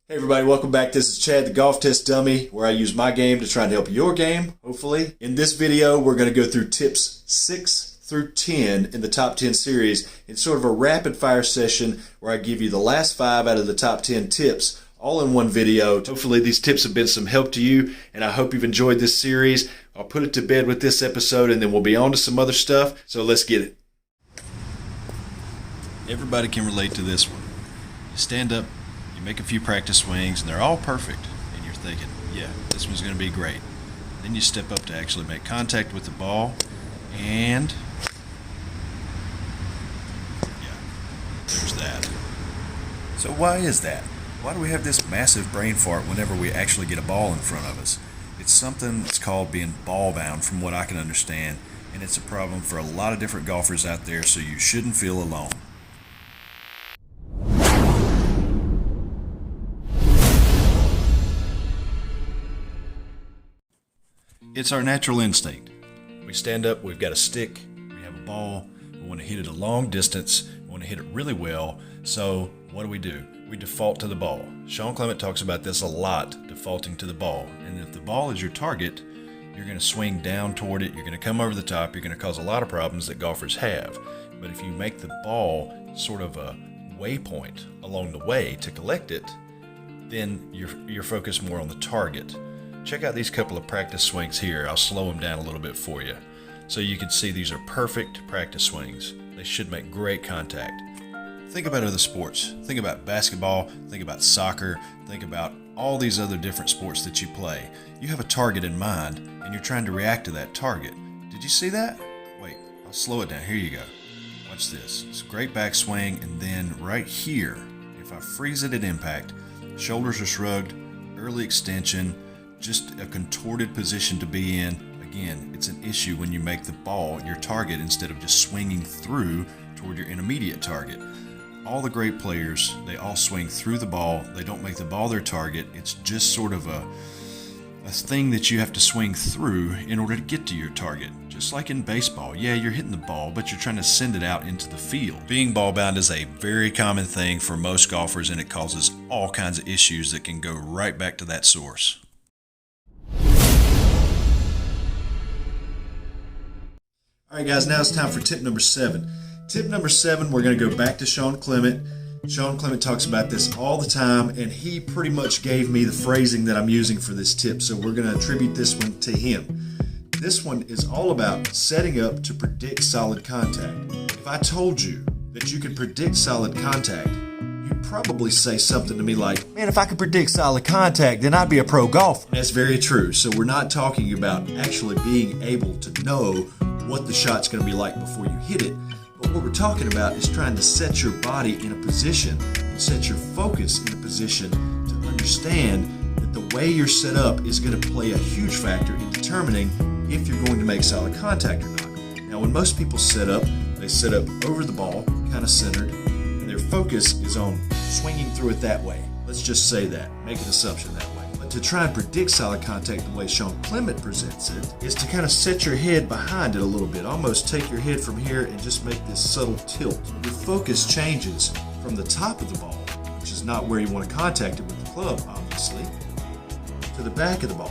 Hey everybody, welcome back. This is Chad, the Golf Test Dummy, where I use my game to try and help your game, hopefully. In this video, we're going to go through tips 6 through 10 in the top 10 series. It's sort of a rapid fire session where I give you the last 5 out of the top 10 tips all in one video. Hopefully these tips have been some help to you, and I hope you've enjoyed this series. I'll put it to bed with this episode, and then we'll be on to some other stuff, so let's get it. Everybody can relate to this one. You stand up, you make a few practice swings, and they're all perfect, and you're thinking, yeah, this one's going to be great. Then you step up to actually make contact with the ball, and yeah, there's that. So why is that? Why do we have this massive brain fart whenever we actually get a ball in front of us? It's something that's called being ball bound, from what I can understand, and it's a problem for a lot of different golfers out there, so you shouldn't feel alone. It's our natural instinct. We stand up, we've got a stick, we have a ball, we want to hit it a long distance, we want to hit it really well, so what do? We default to the ball. Sean Clement talks about this a lot, defaulting to the ball. And if the ball is your target, you're going to swing down toward it, you're going to come over the top, you're going to cause a lot of problems that golfers have. But if you make the ball sort of a waypoint along the way to collect it, then you're focused more on the target. Check out these couple of practice swings here. I'll slow them down a little bit for you. So you can see these are perfect practice swings. They should make great contact. Think about other sports. Think about basketball, think about soccer, think about all these other different sports that you play. You have a target in mind, and you're trying to react to that target. Did you see that? Wait, I'll slow it down. Here you go. Watch this. It's a great backswing, and then right here, if I freeze it at impact, shoulders are shrugged, early extension, just a contorted position to be in. Again, it's an issue when you make the ball your target instead of just swinging through toward your intermediate target. All the great players, they all swing through the ball. They don't make the ball their target. It's just sort of a thing that you have to swing through in order to get to your target. Just like in baseball. Yeah, you're hitting the ball, but you're trying to send it out into the field. Being ball bound is a very common thing for most golfers, and it causes all kinds of issues that can go right back to that source. All right, guys, now it's time for tip number 7. Tip number 7, we're going to go back to Sean Clement. Sean Clement talks about this all the time, and he pretty much gave me the phrasing that I'm using for this tip, so we're going to attribute this one to him. This one is all about setting up to predict solid contact. If I told you that you could predict solid contact, you'd probably say something to me like, man, if I could predict solid contact, then I'd be a pro golfer. That's very true. So we're not talking about actually being able to know what the shot's going to be like before you hit it. But what we're talking about is trying to set your body in a position and set your focus in a position to understand that the way you're set up is going to play a huge factor in determining if you're going to make solid contact or not. Now, when most people set up, they set up over the ball, kind of centered, and their focus is on swinging through it that way. Let's just say that, make an assumption that way. But to try and predict solid contact the way Sean Clement presents it is to kind of set your head behind it a little bit, almost take your head from here and just make this subtle tilt. Your focus changes from the top of the ball, which is not where you want to contact it with the club, obviously, to the back of the ball,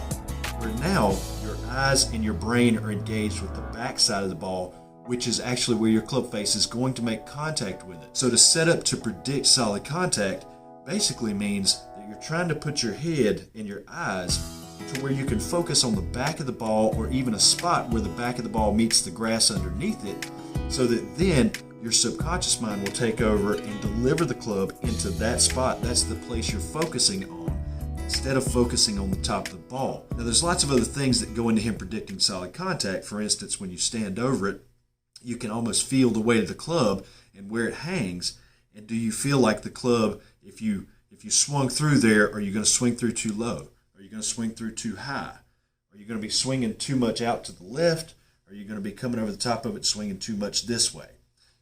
where now your eyes and your brain are engaged with the back side of the ball, which is actually where your club face is going to make contact with it. So to set up to predict solid contact basically means that you're trying to put your head and your eyes to where you can focus on the back of the ball, or even a spot where the back of the ball meets the grass underneath it, so that then your subconscious mind will take over and deliver the club into that spot. That's the place you're focusing on, instead of focusing on the top of the ball. Now, there's lots of other things that go into him predicting solid contact. For instance, when you stand over it, you can almost feel the weight of the club and where it hangs. And do you feel like the club, if you swung through there, are you going to swing through too low? Are you going to swing through too high? Are you going to be swinging too much out to the left? Are you going to be coming over the top of it swinging too much this way?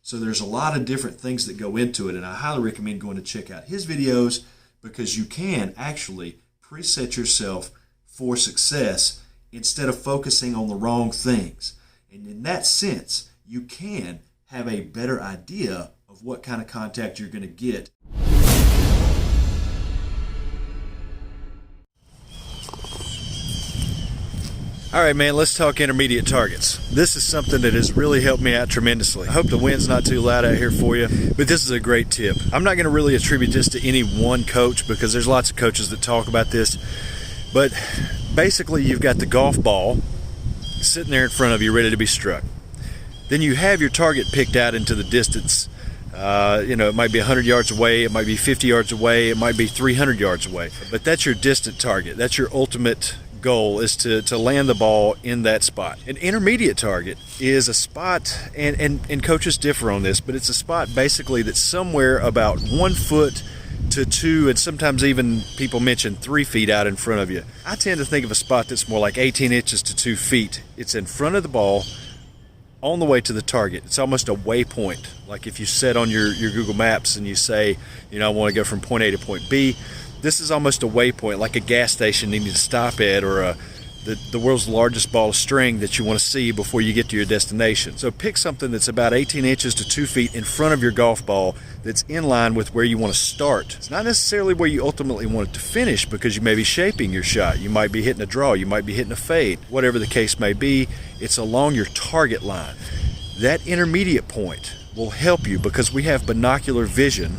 So there's a lot of different things that go into it, and I highly recommend going to check out his videos, because you can actually preset yourself for success instead of focusing on the wrong things. And in that sense, you can have a better idea of what kind of contact you're going to get. All right, man, let's talk intermediate targets. This is something that has really helped me out tremendously. I hope the wind's not too loud out here for you, but this is a great tip. I'm not going to really attribute this to any one coach because there's lots of coaches that talk about this, but basically you've got the golf ball sitting there in front of you ready to be struck. Then you have your target picked out into the distance. It might be 100 yards away, it might be 50 yards away, it might be 300 yards away, but that's your distant target. That's your ultimate goal, is to land the ball in that spot. An intermediate target is a spot, and coaches differ on this, but it's a spot basically that's somewhere about 1 foot to 2, and sometimes even people mention 3 feet out in front of you. I tend to think of a spot that's more like 18 inches to 2 feet. It's in front of the ball on the way to the target. It's almost a waypoint. Like if you set on your Google Maps and you say, I want to go from point A to point B, this is almost a waypoint, like a gas station you need to stop at, or the world's largest ball of string that you want to see before you get to your destination. So pick something that's about 18 inches to 2 feet in front of your golf ball that's in line with where you want to start. It's not necessarily where you ultimately want it to finish, because you may be shaping your shot. You might be hitting a draw, you might be hitting a fade. Whatever the case may be, it's along your target line. That intermediate point will help you because we have binocular vision.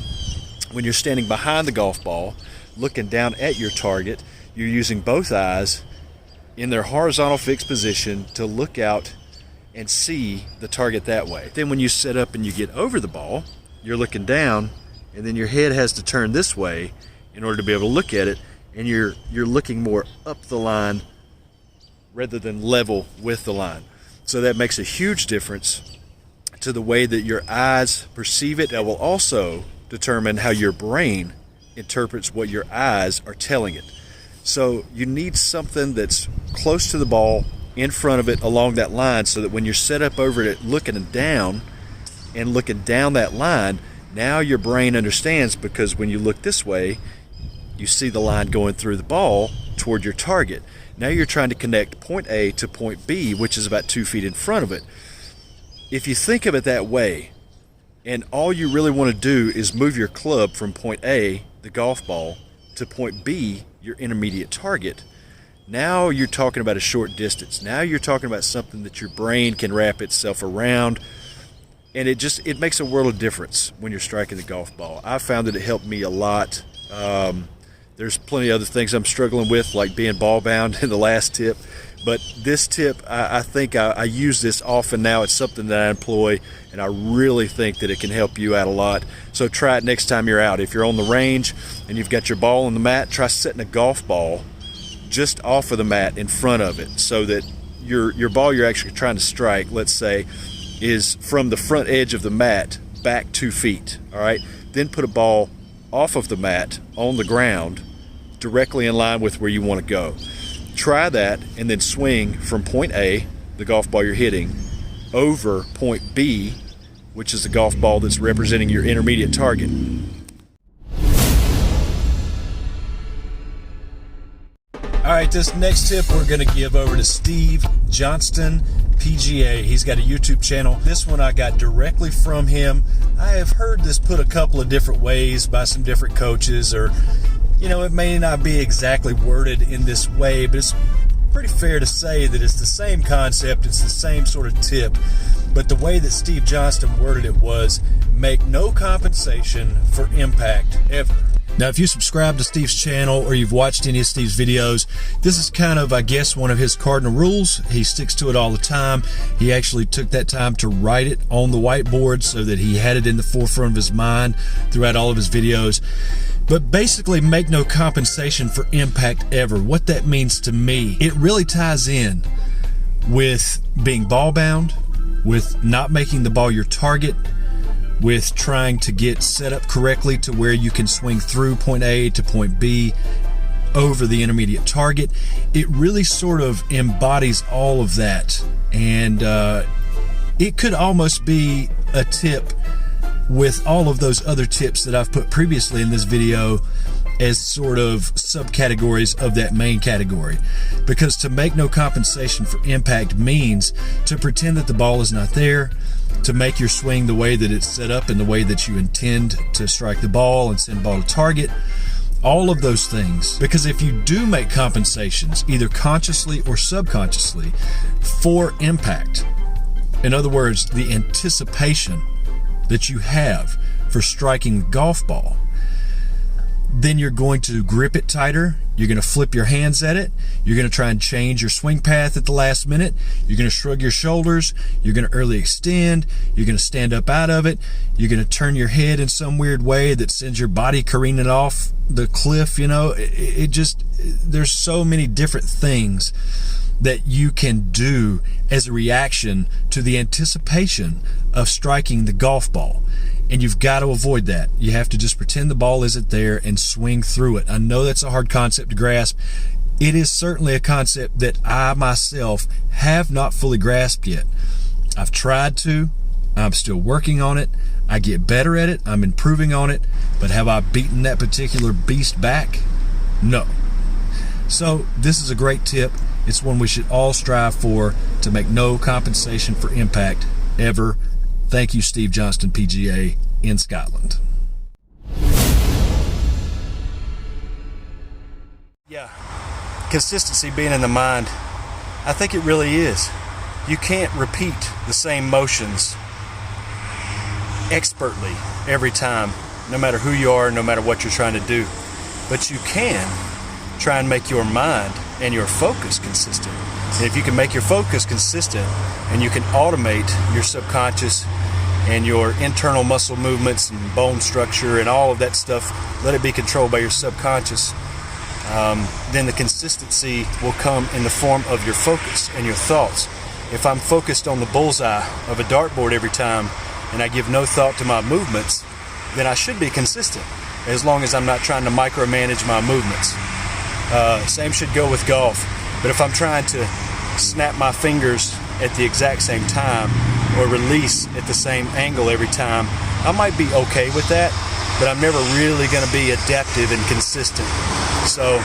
When you're standing behind the golf ball, looking down at your target, you're using both eyes in their horizontal fixed position to look out and see the target that way. Then when you set up and you get over the ball, you're looking down, and then your head has to turn this way in order to be able to look at it, and you're looking more up the line rather than level with the line. So that makes a huge difference to the way that your eyes perceive it. That will also determine how your brain interprets what your eyes are telling it. So you need something that's close to the ball, in front of it, along that line, so that when you're set up over it looking down that line, now your brain understands, because when you look this way, you see the line going through the ball toward your target. Now you're trying to connect point A to point B, which is about 2 feet in front of it. If you think of it that way, and all you really want to do is move your club from point A, the golf ball, to point B, your intermediate target, now you're talking about a short distance. Now you're talking about something that your brain can wrap itself around, and it makes a world of difference when you're striking the golf ball. I found that it helped me a lot. There's plenty of other things I'm struggling with, like being ball bound in the last tip, but this tip, I think I use this often now. It's something that I employ, and I really think that it can help you out a lot. So try it next time you're out. If you're on the range and you've got your ball on the mat, try setting a golf ball just off of the mat in front of it, so that your ball you're actually trying to strike, let's say, is from the front edge of the mat back 2 feet. All right, then put a ball off of the mat on the ground directly in line with where you want to go. Try that, and then swing from point A, the golf ball you're hitting, over point B, which is the golf ball that's representing your intermediate target. All right, this next tip we're going to give over to Steve Johnston, PGA. He's got a YouTube channel. This one I got directly from him. I have heard this put a couple of different ways by some different coaches, or it may not be exactly worded in this way, but it's pretty fair to say that it's the same concept, it's the same sort of tip, but the way that Steve Johnston worded it was, make no compensation for impact ever. Now, if you subscribe to Steve's channel or you've watched any of Steve's videos, this is kind of, I guess, one of his cardinal rules. He sticks to it all the time. He actually took that time to write it on the whiteboard so that he had it in the forefront of his mind throughout all of his videos. But basically, make no compensation for impact ever. What that means to me, it really ties in with being ball bound, with not making the ball your target, with trying to get set up correctly to where you can swing through point A to point B over the intermediate target. It really sort of embodies all of that, and it could almost be a tip with all of those other tips that I've put previously in this video as sort of subcategories of that main category. Because to make no compensation for impact means to pretend that the ball is not there, to make your swing the way that it's set up and the way that you intend to strike the ball and send ball to target, all of those things. Because if you do make compensations, either consciously or subconsciously, for impact, in other words, the anticipation that you have for striking the golf ball, then you're going to grip it tighter. You're going to flip your hands at it. You're going to try and change your swing path at the last minute. You're going to shrug your shoulders. You're going to early extend. You're going to stand up out of it. You're going to turn your head in some weird way that sends your body careening off the cliff. You know, it just, there's so many different things that you can do as a reaction to the anticipation of striking the golf ball. And you've got to avoid that. You have to just pretend the ball isn't there and swing through it. I know that's a hard concept to grasp. It is certainly a concept that I myself have not fully grasped yet. I've tried to. I'm still working on it. I get better at it. I'm improving on it. But have I beaten that particular beast back? No. So this is a great tip. It's one we should all strive for, to make no compensation for impact ever. Thank you, Steve Johnston, PGA in Scotland. Yeah, consistency being in the mind, I think it really is. You can't repeat the same motions expertly every time, no matter who you are, no matter what you're trying to do. But you can try and make your mind and your focus consistent. And if you can make your focus consistent and you can automate your subconscious and your internal muscle movements and bone structure and all of that stuff, let it be controlled by your subconscious, then the consistency will come in the form of your focus and your thoughts. If I'm focused on the bullseye of a dartboard every time and I give no thought to my movements, then I should be consistent, as long as I'm not trying to micromanage my movements. Same should go with golf. But if I'm trying to snap my fingers at the exact same time or release at the same angle every time, I might be okay with that, but I'm never really going to be adaptive and consistent. So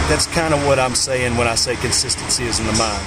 that's kind of what I'm saying when I say consistency is in the mind.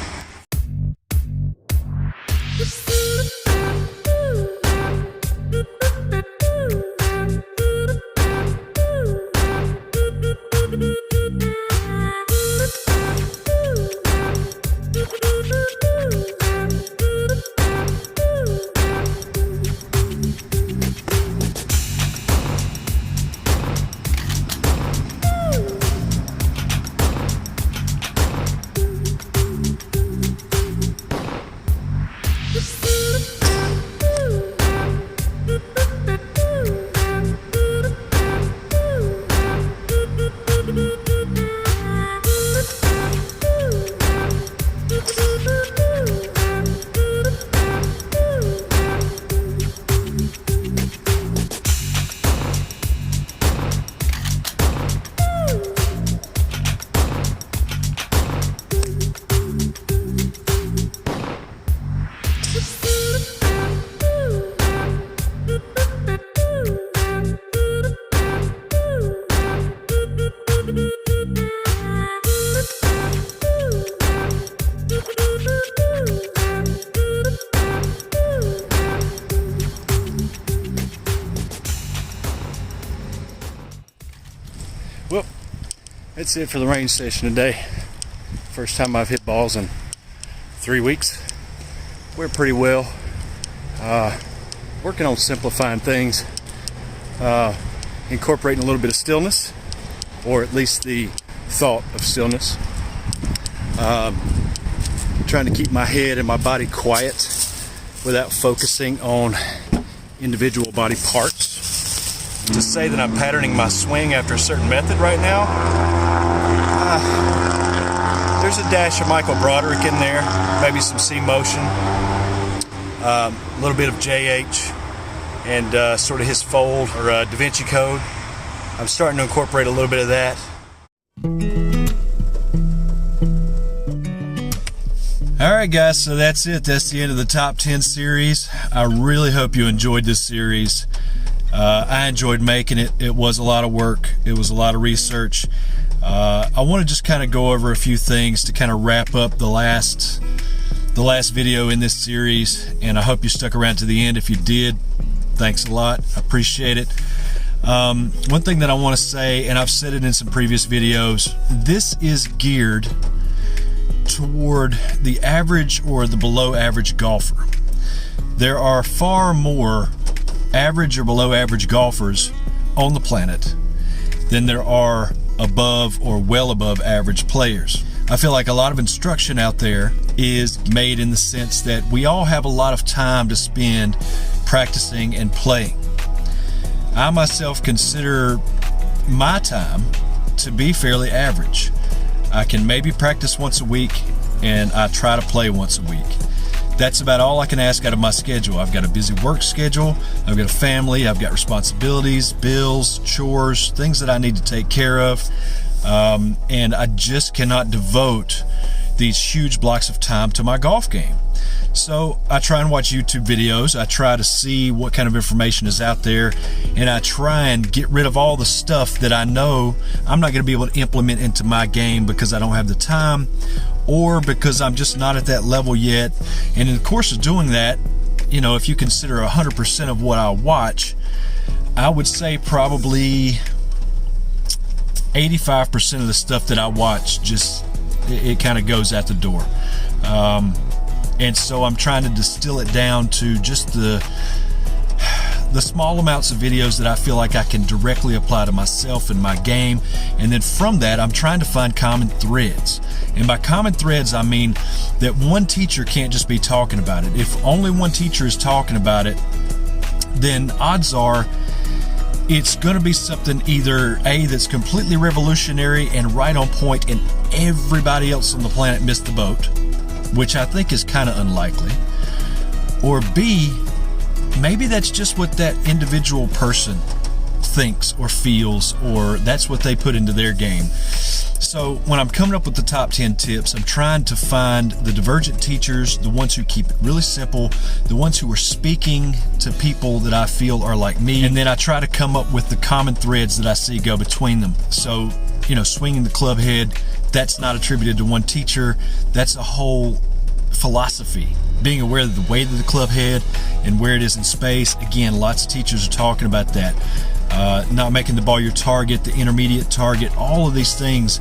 Well, that's it for the range session today. First time I've hit balls in 3 weeks. Went pretty well. Working on simplifying things, incorporating a little bit of stillness, or at least the thought of stillness. Trying to keep my head and my body quiet without focusing on individual body parts. To say that I'm patterning my swing after a certain method right now, there's a dash of Michael Broderick in there, maybe some C motion, a little bit of JH, and sort of his fold or Da Vinci Code. I'm starting to incorporate a little bit of that. Alright guys, so that's it. That's the end of the top 10 series. I really hope you enjoyed this series. I enjoyed making it. It was a lot of work. It was a lot of research. I want to just kind of go over a few things to kind of wrap up the last video in this series, and I hope you stuck around to the end. If you did, thanks a lot. I appreciate it. One thing that I want to say, and I've said it in some previous videos, this is geared toward the average or the below average golfer. There are far more average or below average golfers on the planet than there are above or well above average players. I feel like a lot of instruction out there is made in the sense that we all have a lot of time to spend practicing and playing. I myself consider my time to be fairly average. I can maybe practice once a week and I try to play once a week. That's about all I can ask out of my schedule. I've got a busy work schedule, I've got a family, I've got responsibilities, bills, chores, things that I need to take care of, and I just cannot devote these huge blocks of time to my golf game. So I try and watch YouTube videos, I try to see what kind of information is out there, and I try and get rid of all the stuff that I know I'm not going to be able to implement into my game because I don't have the time, or because I'm just not at that level yet. And in the course of doing that, you know, if you consider 100% of what I watch, I would say probably 85% of the stuff that I watch just it kind of goes out the door. And so I'm trying to distill it down to just the small amounts of videos that I feel like I can directly apply to myself and my game. And then from that, I'm trying to find common threads. And by common threads, I mean that one teacher can't just be talking about it. If only one teacher is talking about it, then odds are it's going to be something either A, that's completely revolutionary and right on point and everybody else on the planet missed the boat, which I think is kind of unlikely, or B, maybe that's just what that individual person thinks or feels, or that's what they put into their game. So when I'm coming up with the top 10 tips, I'm trying to find the divergent teachers, the ones who keep it really simple, the ones who are speaking to people that I feel are like me, and then I try to come up with the common threads that I see go between them. So, you know, swinging the club head, that's not attributed to one teacher, that's a whole philosophy. Being aware of the weight of the club head and where it is in space, again, lots of teachers are talking about that. Not making the ball your target, the intermediate target, all of these things.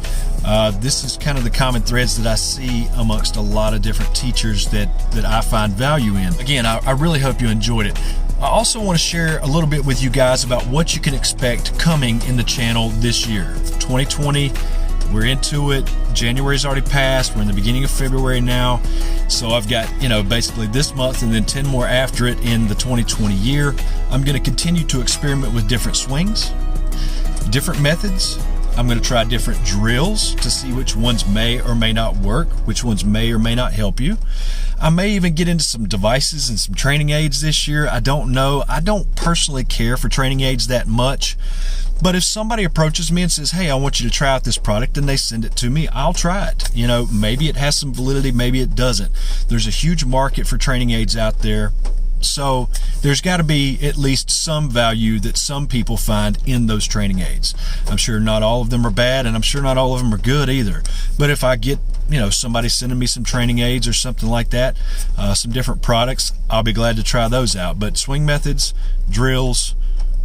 This is kind of the common threads that I see amongst a lot of different teachers that I find value in. Again, I really hope you enjoyed it. I also want to share a little bit with you guys about what you can expect coming in the channel this year. 2020, we're into it. January's already passed. We're in the beginning of February now. So I've got, you know, basically this month and then 10 more after it in the 2020 year. I'm going to continue to experiment with different swings, different methods. I'm going to try different drills to see which ones may or may not work, which ones may or may not help you. I may even get into some devices and some training aids this year. I don't know. I don't personally care for training aids that much. But if somebody approaches me and says, hey, I want you to try out this product, and they send it to me, I'll try it. You know, maybe it has some validity, maybe it doesn't. There's a huge market for training aids out there. So there's got to be at least some value that some people find in those training aids. I'm sure not all of them are bad, and I'm sure not all of them are good either. But if I get, you know, somebody sending me some training aids or something like that, some different products, I'll be glad to try those out. But swing methods, drills,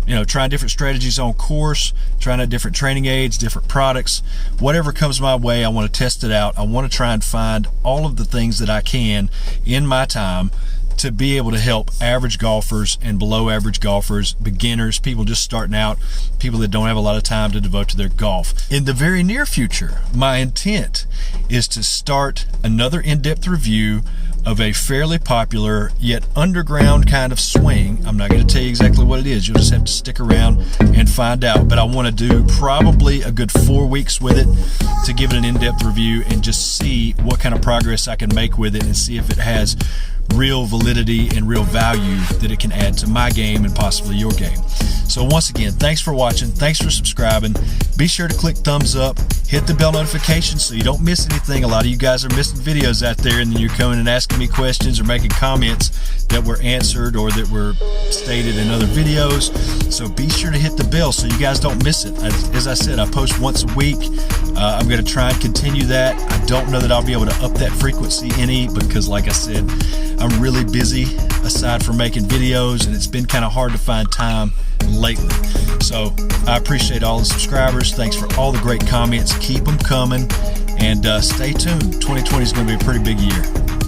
you know, trying different strategies on course, trying out different training aids, different products, whatever comes my way, I want to test it out. I want to try and find all of the things that I can in my time to be able to help average golfers and below average golfers, beginners, people just starting out, people that don't have a lot of time to devote to their golf. In the very near future, my intent is to start another in-depth review of a fairly popular yet underground kind of swing. I'm not going to tell you exactly what it is. You'll just have to stick around and find out. But I want to do probably a good 4 weeks with it to give it an in-depth review and just see what kind of progress I can make with it and see if it has real validity and real value that it can add to my game and possibly your game. So once again, thanks for watching. Thanks for subscribing. Be sure to click thumbs up, hit the bell notification so you don't miss anything. A lot of you guys are missing videos out there, and then you're coming and asking me questions or making comments that were answered or that were stated in other videos. So be sure to hit the bell so you guys don't miss it. As I said, I post once a week. I'm going to try and continue that. I don't know that I'll be able to up that frequency any because, like I said, I'm really busy aside from making videos, and it's been kind of hard to find time lately. So I appreciate all the subscribers. Thanks for all the great comments. Keep them coming, and stay tuned. 2020 is going to be a pretty big year.